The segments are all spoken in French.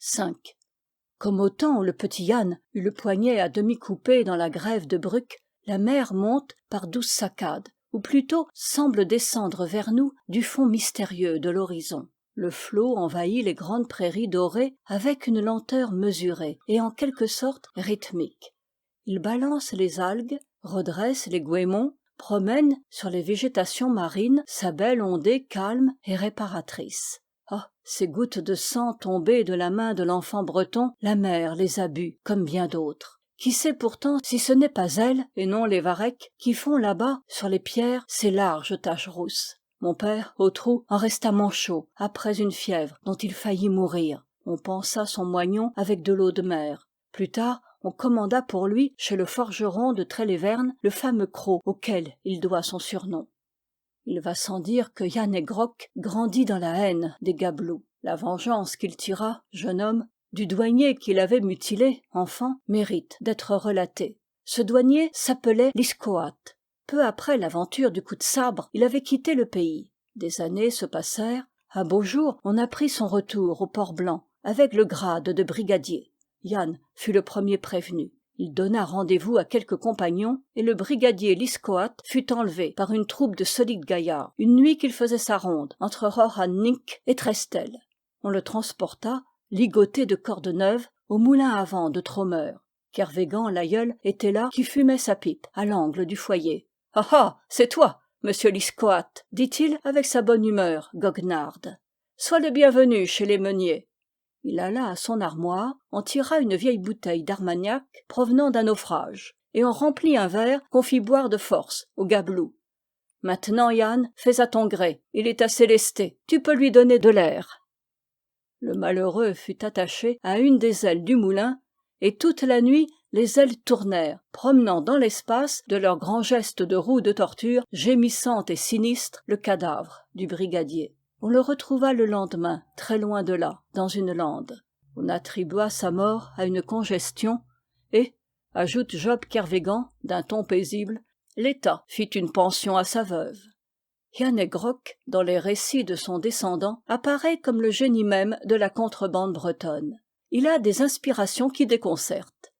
V. Comme au temps où le petit Yann eut le poignet à demi coupé dans la grève de Bruk, la mer monte par douces saccades, ou plutôt semble descendre vers nous du fond mystérieux de l'horizon. Le flot envahit les grandes prairies dorées avec une lenteur mesurée et en quelque sorte rythmique. Il balance les algues, redresse les goémons, promène sur les végétations marines sa belle ondée calme et réparatrice. Ah, ces gouttes de sang tombées de la main de l'enfant breton, la mer les a bues comme bien d'autres. Qui sait pourtant si ce n'est pas elle, et non les varechs, qui font là-bas, sur les pierres, ces larges taches rousses. Mon père, au trou, en resta manchot, après une fièvre dont il faillit mourir. On pansa son moignon avec de l'eau de mer. Plus tard, on commanda pour lui, chez le forgeron de Trélévern, le fameux croc auquel il doit son surnom. Il va sans dire que Yann he Grok grandit dans la haine des gabelous. La vengeance qu'il tira, jeune homme, du douanier qu'il avait mutilé, enfant, mérite d'être relatée. Ce douanier s'appelait Liscoat. Peu après l'aventure du coup de sabre, il avait quitté le pays. Des années se passèrent. Un beau jour, on apprit son retour au Port-Blanc, avec le grade de brigadier. Yann fut le premier prévenu. Il donna rendez-vous à quelques compagnons, et le brigadier Liscoat fut enlevé par une troupe de solides gaillards, une nuit qu'il faisait sa ronde, entre Rohannik et Trestel. On le transporta, ligoté de cordes neuves, au moulin à vent de Tromeur. Kervégan l'aïeul était là, qui fumait sa pipe, à l'angle du foyer. « Ah ah, c'est toi, monsieur Liscoat !» dit-il avec sa bonne humeur goguenarde. « Sois le bienvenu chez les meuniers. » Il alla à son armoire, en tira une vieille bouteille d'Armagnac provenant d'un naufrage, et en remplit un verre qu'on fit boire de force au gabelou. « Maintenant, Yann, fais à ton gré, il est assez lesté, tu peux lui donner de l'air. » Le malheureux fut attaché à une des ailes du moulin, et toute la nuit les ailes tournèrent, promenant dans l'espace, de leurs grands gestes de roue de torture, gémissante et sinistre, le cadavre du brigadier. On le retrouva le lendemain, très loin de là, dans une lande. On attribua sa mort à une congestion, et, ajoute Job Kervégan, d'un ton paisible, l'État fit une pension à sa veuve. Yann he Grok, dans les récits de son descendant, apparaît comme le génie même de la contrebande bretonne. Il a des inspirations qui déconcertent.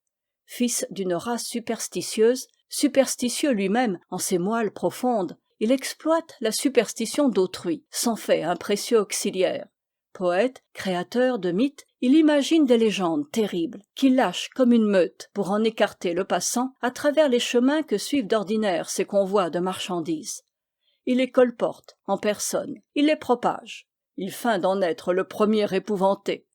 Fils d'une race superstitieuse, superstitieux lui-même en ses moelles profondes, il exploite la superstition d'autrui, s'en fait un précieux auxiliaire. Poète, créateur de mythes, il imagine des légendes terribles, qu'il lâche comme une meute pour en écarter le passant à travers les chemins que suivent d'ordinaire ces convois de marchandises. Il les colporte en personne, il les propage. Il feint d'en être le premier épouvanté.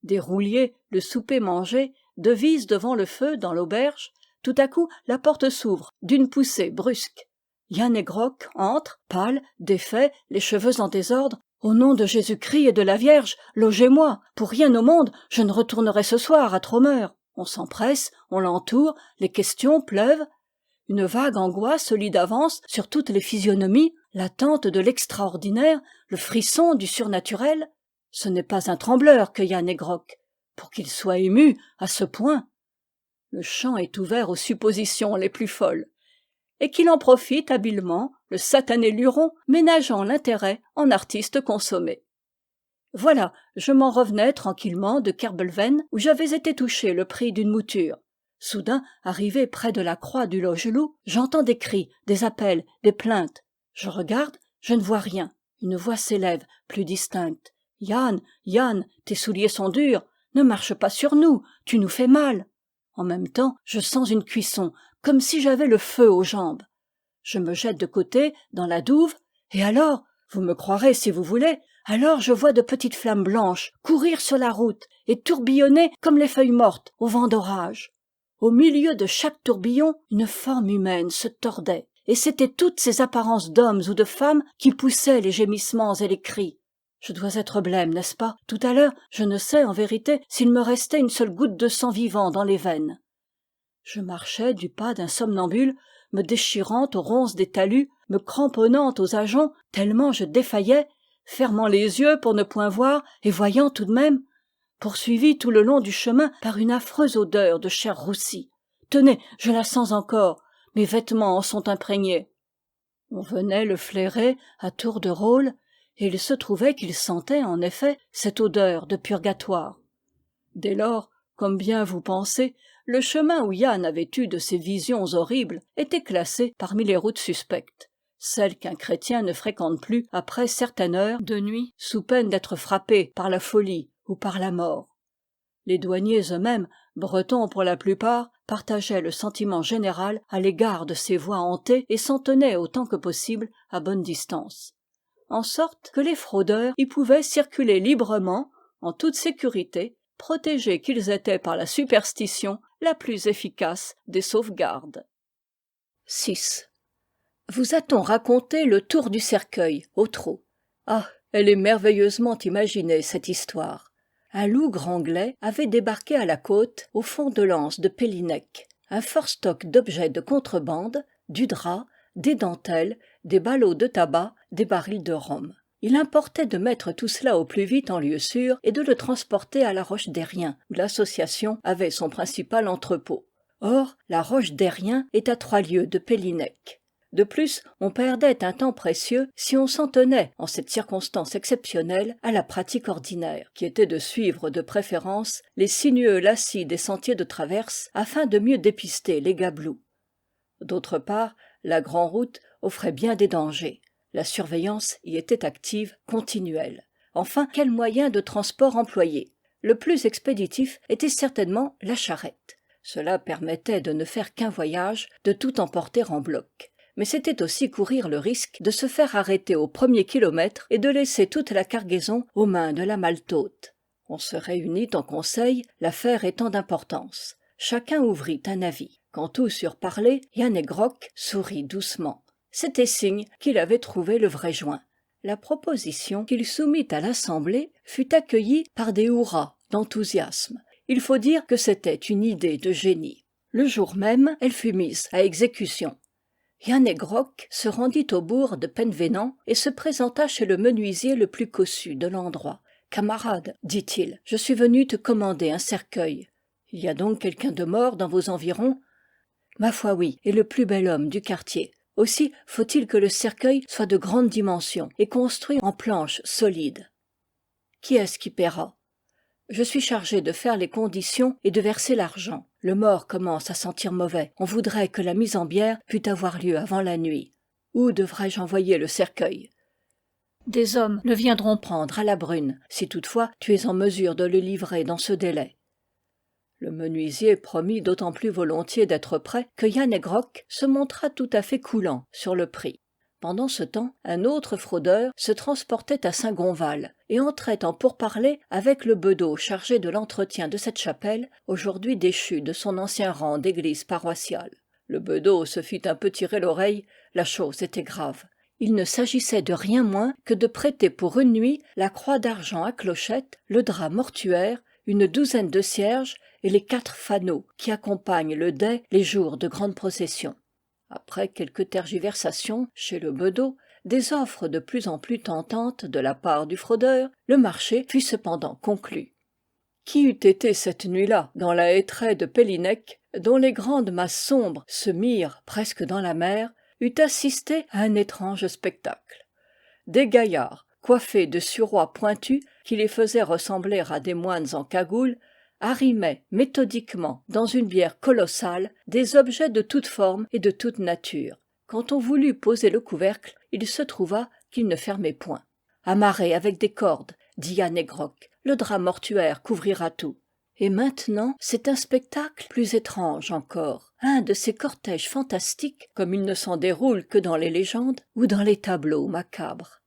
Des rouliers, le souper mangé, devisent devant le feu dans l'auberge. Tout à coup, la porte s'ouvre d'une poussée brusque. Yann he Grok entre, pâle, défait, les cheveux en désordre. « Au nom de Jésus-Christ et de la Vierge, logez-moi. Pour rien au monde, je ne retournerai ce soir à Tromeur. » On s'empresse, on l'entoure, les questions pleuvent. Une vague angoisse se lit d'avance sur toutes les physionomies, l'attente de l'extraordinaire, le frisson du surnaturel. Ce n'est pas un trembleur que Yann he Grok, pour qu'il soit ému à ce point. Le champ est ouvert aux suppositions les plus folles, et qu'il en profite habilement, le satané luron, ménageant l'intérêt en artiste consommé. Voilà, je m'en revenais tranquillement de Kerbelven, où j'avais été toucher le prix d'une mouture. Soudain, arrivé près de la croix du Logelou, j'entends des cris, des appels, des plaintes. Je regarde, je ne vois rien. Une voix s'élève, plus distincte. « Yann, Yann, tes souliers sont durs, ne marche pas sur nous, tu nous fais mal. » En même temps, je sens une cuisson, comme si j'avais le feu aux jambes. Je me jette de côté, dans la douve, et alors, vous me croirez si vous voulez, alors je vois de petites flammes blanches courir sur la route et tourbillonner comme les feuilles mortes au vent d'orage. Au milieu de chaque tourbillon, une forme humaine se tordait, et c'étaient toutes ces apparences d'hommes ou de femmes qui poussaient les gémissements et les cris. Je dois être blême, n'est-ce pas? Tout à l'heure, je ne sais en vérité s'il me restait une seule goutte de sang vivant dans les veines. Je marchais du pas d'un somnambule, me déchirant aux ronces des talus, me cramponnant aux ajoncs, tellement je défaillais, fermant les yeux pour ne point voir et voyant tout de même, poursuivi tout le long du chemin par une affreuse odeur de chair roussie. Tenez, je la sens encore, mes vêtements en sont imprégnés. On venait le flairer à tour de rôle, et il se trouvait qu'il sentait, en effet, cette odeur de purgatoire. Dès lors, comme bien vous pensez, le chemin où Yann avait eu de ces visions horribles était classé parmi les routes suspectes, celles qu'un chrétien ne fréquente plus après certaines heures de nuit sous peine d'être frappé par la folie ou par la mort. Les douaniers eux-mêmes, bretons pour la plupart, partageaient le sentiment général à l'égard de ces voies hantées et s'en tenaient autant que possible à bonne distance. En sorte que les fraudeurs y pouvaient circuler librement, en toute sécurité, protégés qu'ils étaient par la superstition la plus efficace des sauvegardes. 6. Vous a-t-on raconté le tour du cercueil, au trot? Ah, elle est merveilleusement imaginée, cette histoire. Un lougre anglais avait débarqué à la côte, au fond de l'anse de Pellinec, un fort stock d'objets de contrebande, du drap, des dentelles, des ballots de tabac, des barils de rhum. Il importait de mettre tout cela au plus vite en lieu sûr et de le transporter à la Roche-Derrien, où l'association avait son principal entrepôt. Or, la Roche-Derrien est à 3 lieues de Pellinec. De plus, on perdait un temps précieux si on s'en tenait, en cette circonstance exceptionnelle, à la pratique ordinaire, qui était de suivre de préférence les sinueux lacis des sentiers de traverse afin de mieux dépister les gabelous. D'autre part, la grand'route offrait bien des dangers. La surveillance y était active, continuelle. Enfin, quel moyen de transport employer? Le plus expéditif était certainement la charrette. Cela permettait de ne faire qu'un voyage, de tout emporter en bloc. Mais c'était aussi courir le risque de se faire arrêter au premier kilomètre et de laisser toute la cargaison aux mains de la maltôte. On se réunit en conseil, l'affaire étant d'importance. Chacun ouvrit un avis. Quand tous eurent parlé, Yann et Groc sourit doucement. C'était signe qu'il avait trouvé le vrai joint. La proposition qu'il soumit à l'Assemblée fut accueillie par des hurrahs d'enthousiasme. Il faut dire que c'était une idée de génie. Le jour même, elle fut mise à exécution. Yann et Groc se rendit au bourg de Penvénan et se présenta chez le menuisier le plus cossu de l'endroit. « Camarade, dit-il, je suis venu te commander un cercueil. Il y a donc quelqu'un de mort dans vos environs ? Ma foi oui, et le plus bel homme du quartier. Aussi faut-il que le cercueil soit de grande dimension et construit en planches solides. Qui est-ce qui paiera ? Je suis chargé de faire les conditions et de verser l'argent. Le mort commence à sentir mauvais. On voudrait que la mise en bière pût avoir lieu avant la nuit. Où devrais-je envoyer le cercueil ? Des hommes le viendront prendre à la Brune, si toutefois tu es en mesure de le livrer dans ce délai. Le menuisier promit d'autant plus volontiers d'être prêt que Yann et Groc se montra tout à fait coulant sur le prix. Pendant ce temps, un autre fraudeur se transportait à Saint-Gonval et entrait en pourparlers avec le bedeau chargé de l'entretien de cette chapelle, aujourd'hui déchue de son ancien rang d'église paroissiale. Le bedeau se fit un peu tirer l'oreille, la chose était grave. Il ne s'agissait de rien moins que de prêter pour une nuit la croix d'argent à clochettes, le drap mortuaire, une douzaine de cierges et les 4 fanaux qui accompagnent le dais les jours de grande procession. Après quelques tergiversations chez le bedeau, des offres de plus en plus tentantes de la part du fraudeur, le marché fut cependant conclu. Qui eût été cette nuit-là dans la hêtraie de Pellinec, dont les grandes masses sombres se mirent presque dans la mer, eût assisté à un étrange spectacle. Des gaillards, coiffés de suroîts pointus qui les faisaient ressembler à des moines en cagoule, arrimaient méthodiquement dans une bière colossale des objets de toute forme et de toute nature. Quand on voulut poser le couvercle, il se trouva qu'il ne fermait point. « Amarré avec des cordes, dit Yann et Groc, le drap mortuaire couvrira tout. » Et maintenant, c'est un spectacle plus étrange encore, un de ces cortèges fantastiques, comme il ne s'en déroule que dans les légendes ou dans les tableaux macabres.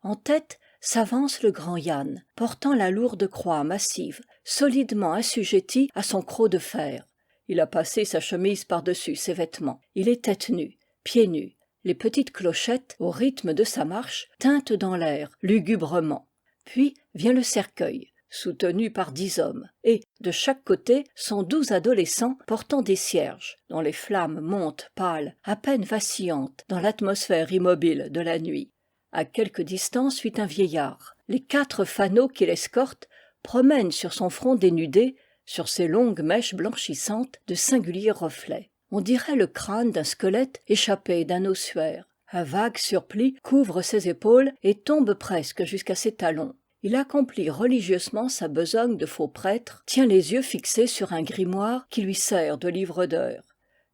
En tête s'avance le grand Yann, portant la lourde croix massive, solidement assujettie à son croc de fer. Il a passé sa chemise par-dessus ses vêtements. Il est tête nue, pieds nus. Les petites clochettes, au rythme de sa marche, tintent dans l'air, lugubrement. Puis vient le cercueil, soutenu par 10 hommes, et, de chaque côté, sont 12 adolescents portant des cierges, dont les flammes montent pâles, à peine vacillantes, dans l'atmosphère immobile de la nuit. À quelque distance suit un vieillard. Les 4 fanaux qui l'escortent promènent sur son front dénudé, sur ses longues mèches blanchissantes, de singuliers reflets. On dirait le crâne d'un squelette échappé d'un ossuaire. Un vague surplis couvre ses épaules et tombe presque jusqu'à ses talons. Il accomplit religieusement sa besogne de faux prêtre, tient les yeux fixés sur un grimoire qui lui sert de livre d'heures.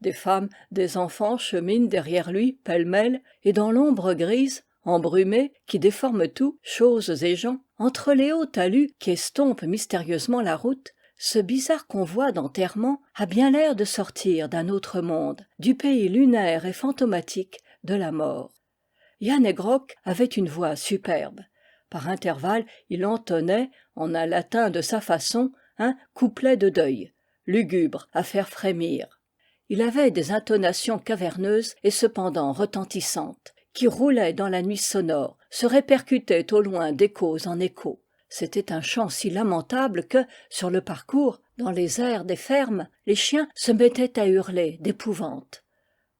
Des femmes, des enfants cheminent derrière lui, pêle-mêle, et dans l'ombre grise, embrumée, qui déforme tout, choses et gens, entre les hauts talus qui estompent mystérieusement la route, ce bizarre convoi d'enterrement a bien l'air de sortir d'un autre monde, du pays lunaire et fantomatique de la mort. Yann He Grok avait une voix superbe. Par intervalles, il entonnait, en un latin de sa façon, un couplet de deuil, lugubre à faire frémir. Il avait des intonations caverneuses et cependant retentissantes, qui roulaient dans la nuit sonore, se répercutaient au loin d'échos en échos. C'était un chant si lamentable que, sur le parcours, dans les airs des fermes, les chiens se mettaient à hurler d'épouvante.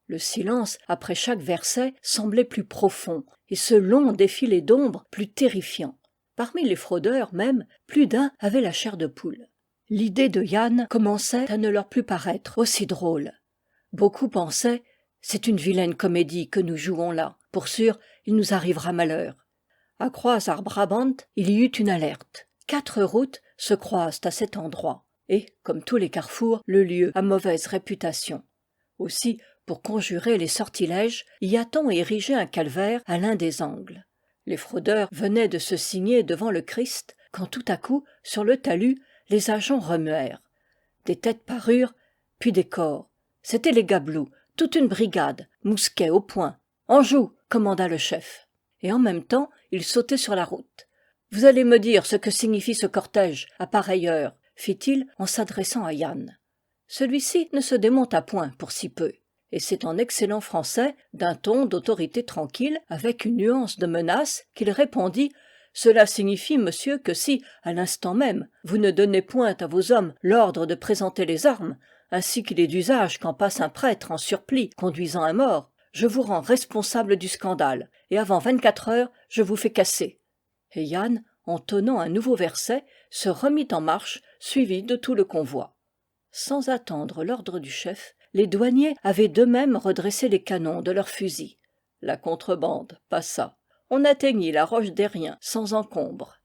Le silence, après chaque verset, semblait plus profond, et ce long défilé d'ombres plus terrifiant. Parmi les fraudeurs même, plus d'un avait la chair de poule. L'idée de Yann commençait à ne leur plus paraître aussi drôle. Beaucoup pensaient « C'est une vilaine comédie que nous jouons là. Pour sûr, il nous arrivera malheur. » À Croaz-Harbbrabant, il y eut une alerte. 4 routes se croisent à cet endroit, et, comme tous les carrefours, le lieu a mauvaise réputation. Aussi, pour conjurer les sortilèges, y a-t-on érigé un calvaire à l'un des angles. Les fraudeurs venaient de se signer devant le Christ, quand tout à coup, sur le talus, les agents remuèrent. Des têtes parurent, puis des corps. C'étaient les gabelous, toute une brigade, mousquet au poing. « En joue !» commanda le chef. Et en même temps, il sautait sur la route. « Vous allez me dire ce que signifie ce cortège, à pareille heure, fit-il en s'adressant à Yann. Celui-ci ne se démonta point pour si peu. Et c'est en excellent français, d'un ton d'autorité tranquille, avec une nuance de menace, qu'il répondit « Cela signifie, monsieur, que si, à l'instant même, vous ne donnez point à vos hommes l'ordre de présenter les armes, ainsi qu'il est d'usage quand passe un prêtre en surplis conduisant un mort, je vous rends responsable du scandale, et avant 24 heures, je vous fais casser. » Et Yann, entonnant un nouveau verset, se remit en marche, suivi de tout le convoi. Sans attendre l'ordre du chef, les douaniers avaient d'eux-mêmes redressé les canons de leurs fusils. La contrebande passa. On atteignit la roche des Riens sans encombre.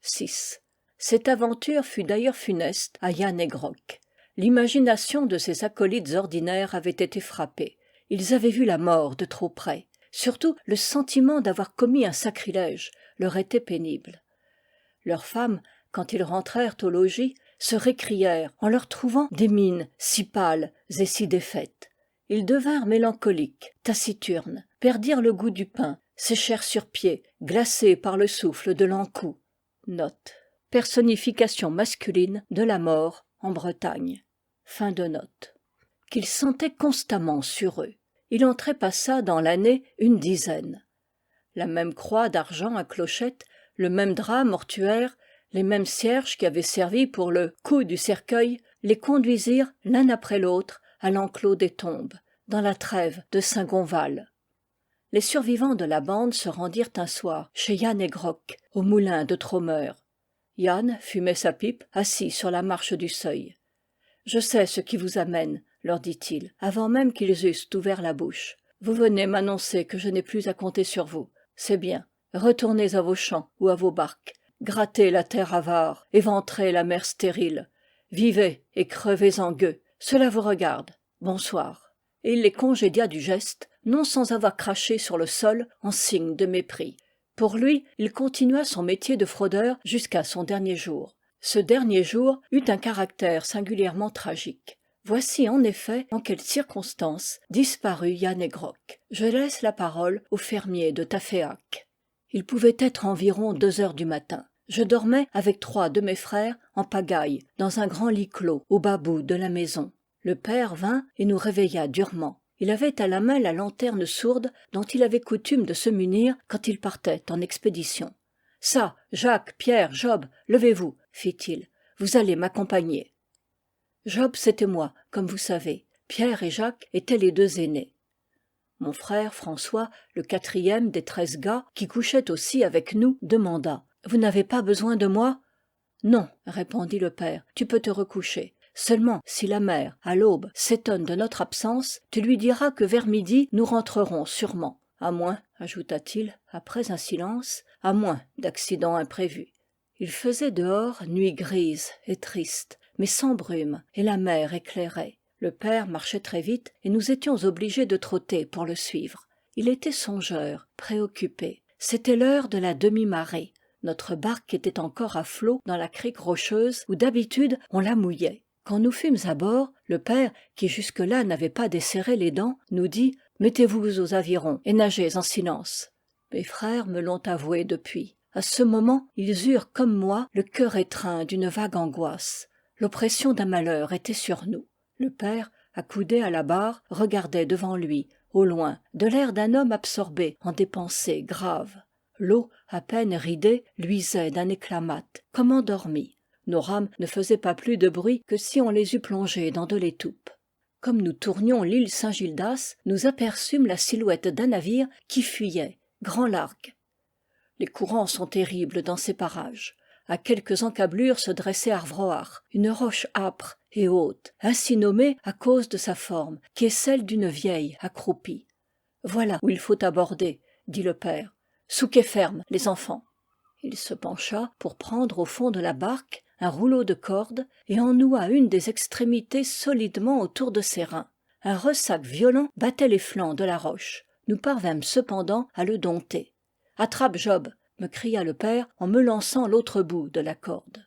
6. Cette aventure fut d'ailleurs funeste à Yann He Grok. L'imagination de ses acolytes ordinaires avait été frappée. Ils avaient vu la mort de trop près. Surtout, le sentiment d'avoir commis un sacrilège leur était pénible. Leurs femmes, quand ils rentrèrent au logis, se récrièrent en leur trouvant des mines si pâles et si défaites. Ils devinrent mélancoliques, taciturnes, perdirent le goût du pain, séchèrent sur pied, glacés par le souffle de l'encou. Note. Personnification masculine de la mort en Bretagne. Fin de note. Qu'ils sentaient constamment sur eux. Il en trépassa dans l'année une dizaine. La même croix d'argent à clochette, le même drap mortuaire, les mêmes cierges qui avaient servi pour le coup du cercueil, les conduisirent l'un après l'autre à l'enclos des tombes, dans la trève de Saint-Gonval. Les survivants de la bande se rendirent un soir chez Yann He Grok, au moulin de Tromeur. Yann fumait sa pipe, assis sur la marche du seuil. « Je sais ce qui vous amène, » leur dit-il, avant même qu'ils eussent ouvert la bouche. « Vous venez m'annoncer que je n'ai plus à compter sur vous. C'est bien. Retournez à vos champs ou à vos barques. Grattez la terre avare, éventrez la mer stérile. Vivez et crevez en gueux. Cela vous regarde. Bonsoir. » Et il les congédia du geste, non sans avoir craché sur le sol en signe de mépris. Pour lui, il continua son métier de fraudeur jusqu'à son dernier jour. Ce dernier jour eut un caractère singulièrement tragique. Voici en effet en quelles circonstances disparut Yann He Grok. Je laisse la parole au fermier de Taféak. Il pouvait être environ 2 heures du matin. Je dormais avec 3 de mes frères en pagaille dans un grand lit clos au bas bout de la maison. Le père vint et nous réveilla durement. Il avait à la main la lanterne sourde dont il avait coutume de se munir quand il partait en expédition. « Ça, Jacques, Pierre, Job, levez-vous, fit-il. Vous allez m'accompagner. » Job, c'était moi, comme vous savez. Pierre et Jacques étaient les 2 aînés. Mon frère François, le 4e des 13 gars, qui couchait aussi avec nous, demanda « Vous n'avez pas besoin de moi ?»« Non, répondit le père, tu peux te recoucher. Seulement, si la mère, à l'aube, s'étonne de notre absence, tu lui diras que vers midi, nous rentrerons sûrement. À moins, ajouta-t-il, après un silence, à moins d'accident imprévu. Il faisait dehors nuit grise et triste, mais sans brume, et la mer éclairait. Le père marchait très vite, et nous étions obligés de trotter pour le suivre. Il était songeur, préoccupé. C'était l'heure de la demi-marée. Notre barque était encore à flot dans la crique rocheuse où d'habitude on la mouillait. Quand nous fûmes à bord, le père, qui jusque-là n'avait pas desserré les dents, nous dit « Mettez-vous aux avirons et nagez en silence ». Mes frères me l'ont avoué depuis. À ce moment, ils eurent, comme moi, le cœur étreint d'une vague angoisse. L'oppression d'un malheur était sur nous. Le père, accoudé à la barre, regardait devant lui, au loin, de l'air d'un homme absorbé en des pensées graves. L'eau, à peine ridée, luisait d'un éclat mat, comme endormie. Nos rames ne faisaient pas plus de bruit que si on les eût plongées dans de l'étoupe. Comme nous tournions l'île Saint-Gildas, nous aperçûmes la silhouette d'un navire qui fuyait, grand largue. Les courants sont terribles dans ces parages. À quelques encablures se dressait Arvroar, une roche âpre et haute, ainsi nommée à cause de sa forme, qui est celle d'une vieille accroupie. « Voilà où il faut aborder, » dit le père. « Souquez ferme, les enfants. » Il se pencha pour prendre au fond de la barque un rouleau de corde et en noua une des extrémités solidement autour de ses reins. Un ressac violent battait les flancs de la roche. Nous parvînmes cependant à le dompter. « Attrape, Job !» me cria le père en me lançant l'autre bout de la corde.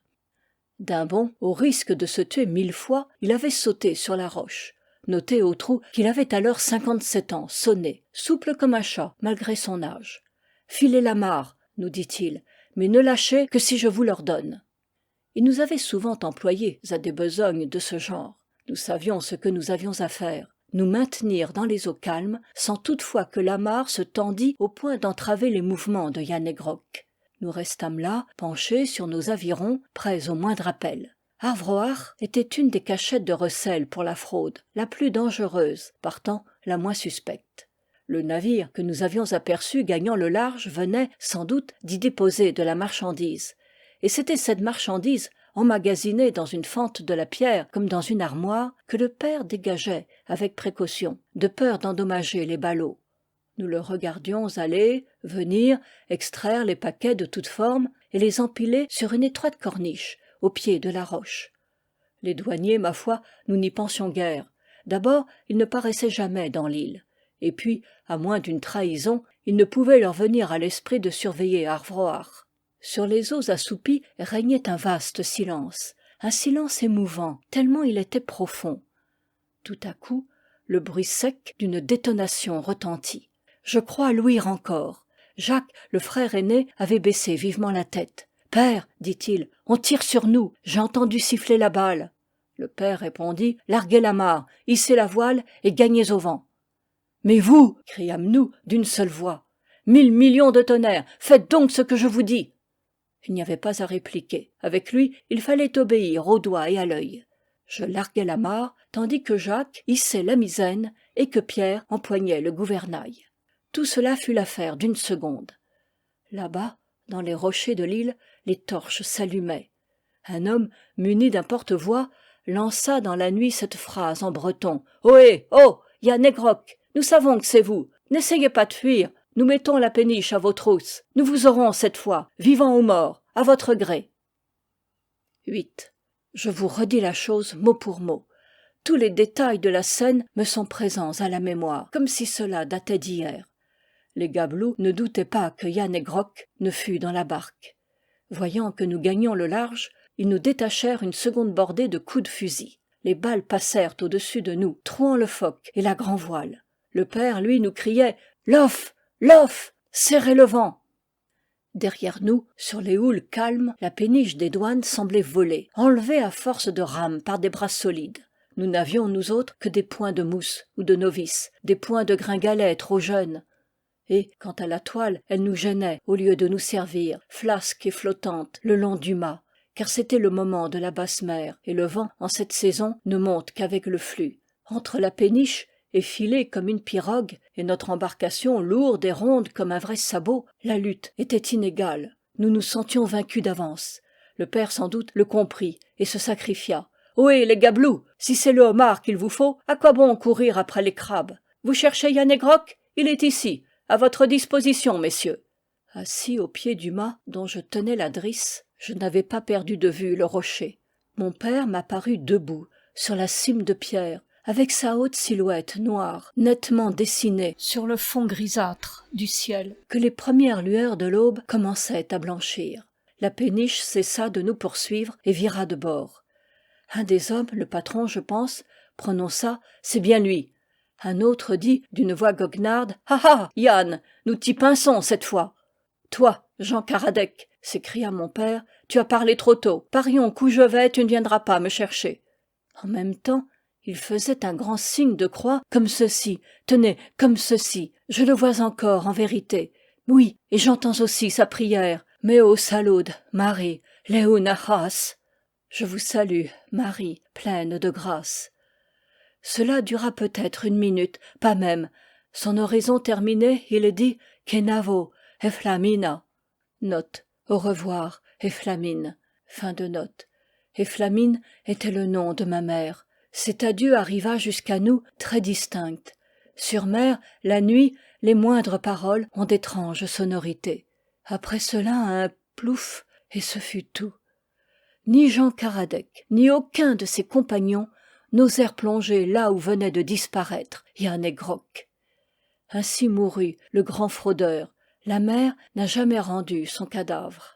D'un bond, au risque de se tuer 1000 fois, il avait sauté sur la roche. Notez au trou qu'il avait alors 57 ans, sonné, souple comme un chat, malgré son âge. « Filez l'amarre, nous dit-il, mais ne lâchez que si je vous l'ordonne. » Il nous avait souvent employés à des besognes de ce genre. Nous savions ce que nous avions à faire. Nous maintenir dans les eaux calmes, sans toutefois que l'amarre se tendît au point d'entraver les mouvements de Yann he Grok. Nous restâmes là, penchés sur nos avirons, prêts au moindre appel. Arvroar était une des cachettes de recel pour la fraude, la plus dangereuse, partant la moins suspecte. Le navire que nous avions aperçu gagnant le large venait, sans doute, d'y déposer de la marchandise. Et c'était cette marchandise, emmagasinée dans une fente de la pierre comme dans une armoire, que le père dégageait avec précaution, de peur d'endommager les ballots. Nous le regardions aller, venir, extraire les paquets de toutes formes et les empiler sur une étroite corniche, au pied de la roche. Les douaniers, ma foi, nous n'y pensions guère. D'abord, ils ne paraissaient jamais dans l'île. Et puis, à moins d'une trahison, il ne pouvait leur venir à l'esprit de surveiller Arvroar. Sur les eaux assoupies régnait un vaste silence, un silence émouvant, tellement il était profond. Tout à coup, le bruit sec d'une détonation retentit. Je crois l'ouïr encore. Jacques, le frère aîné, avait baissé vivement la tête. « Père, dit-il, on tire sur nous, j'ai entendu siffler la balle. » Le père répondit « Larguez l'amarre, hissez la voile et gagnez au vent. »« Mais vous !» criâmes-nous d'une seule voix. « 1000 millions de tonnerres, faites donc ce que je vous dis !» Il n'y avait pas à répliquer. Avec lui, il fallait obéir au doigt et à l'œil. Je larguai l'amarre, tandis que Jacques hissait la misaine et que Pierre empoignait le gouvernail. Tout cela fut l'affaire d'une seconde. Là-bas, dans les rochers de l'île, les torches s'allumaient. Un homme, muni d'un porte-voix, lança dans la nuit cette phrase en breton. « Ohé, oh, Yann he Grok, nous savons que c'est vous. N'essayez pas de fuir. Nous mettons la péniche à vos trousses. Nous vous aurons cette fois, vivants ou morts, à votre gré. » 8. Je vous redis la chose mot pour mot. Tous les détails de la scène me sont présents à la mémoire, comme si cela datait d'hier. Les gabelous ne doutaient pas que Yann he Grok ne fût dans la barque. Voyant que nous gagnions le large, ils nous détachèrent une seconde bordée de coups de fusil. Les balles passèrent au-dessus de nous, trouant le foc et la grand-voile. Le père, lui, nous criait « Lof ! Lof ! Serrez le vent !» Derrière nous, sur les houles calmes, la péniche des douanes semblait voler, enlevée à force de rames par des bras solides. Nous n'avions, nous autres, que des poings de mousse ou de novices, des poings de gringalets trop jeunes. Et, quant à la toile, elle nous gênait au lieu de nous servir, flasque et flottante, le long du mât, car c'était le moment de la basse mer, et le vent, en cette saison, ne monte qu'avec le flux. Entre la péniche, effilée comme une pirogue, et notre embarcation lourde et ronde comme un vrai sabot, la lutte était inégale. Nous nous sentions vaincus d'avance. Le père sans doute le comprit et se sacrifia. « Ohé, les gabelous, si c'est le homard qu'il vous faut, à quoi bon courir après les crabes? Vous cherchez Yann he Grok? Il est ici, à votre disposition, messieurs. » Assis au pied du mât dont je tenais la drisse, je n'avais pas perdu de vue le rocher. Mon père m'apparut debout, sur la cime de pierre, avec sa haute silhouette noire, nettement dessinée sur le fond grisâtre du ciel, que les premières lueurs de l'aube commençaient à blanchir. La péniche cessa de nous poursuivre et vira de bord. Un des hommes, le patron je pense, prononça « C'est bien lui ». Un autre dit d'une voix goguenarde « Ah ah, Yann, nous t'y pinçons cette fois !»« Toi, Jean Karadec !» s'écria mon père, « tu as parlé trop tôt. Parions qu'où je vais, tu ne viendras pas me chercher. » En même temps, il faisait un grand signe de croix, comme ceci, tenez, comme ceci. Je le vois encore, en vérité. Oui, et j'entends aussi sa prière. Meo salud, Marie, Leunachas. Je vous salue, Marie, pleine de grâce. Cela dura peut-être une minute, pas même. Son oraison terminée, il dit Kenavo, Eflamina. Note. Au revoir, Efflamine. Fin de note. Efflamine était le nom de ma mère. Cet adieu arriva jusqu'à nous très distinct. Sur mer, la nuit, les moindres paroles ont d'étranges sonorités. Après cela, un plouf, et ce fut tout. Ni Jean Karadec, ni aucun de ses compagnons n'osèrent plonger là où venait de disparaître Yann he Grok. Ainsi mourut le grand fraudeur. La mer n'a jamais rendu son cadavre.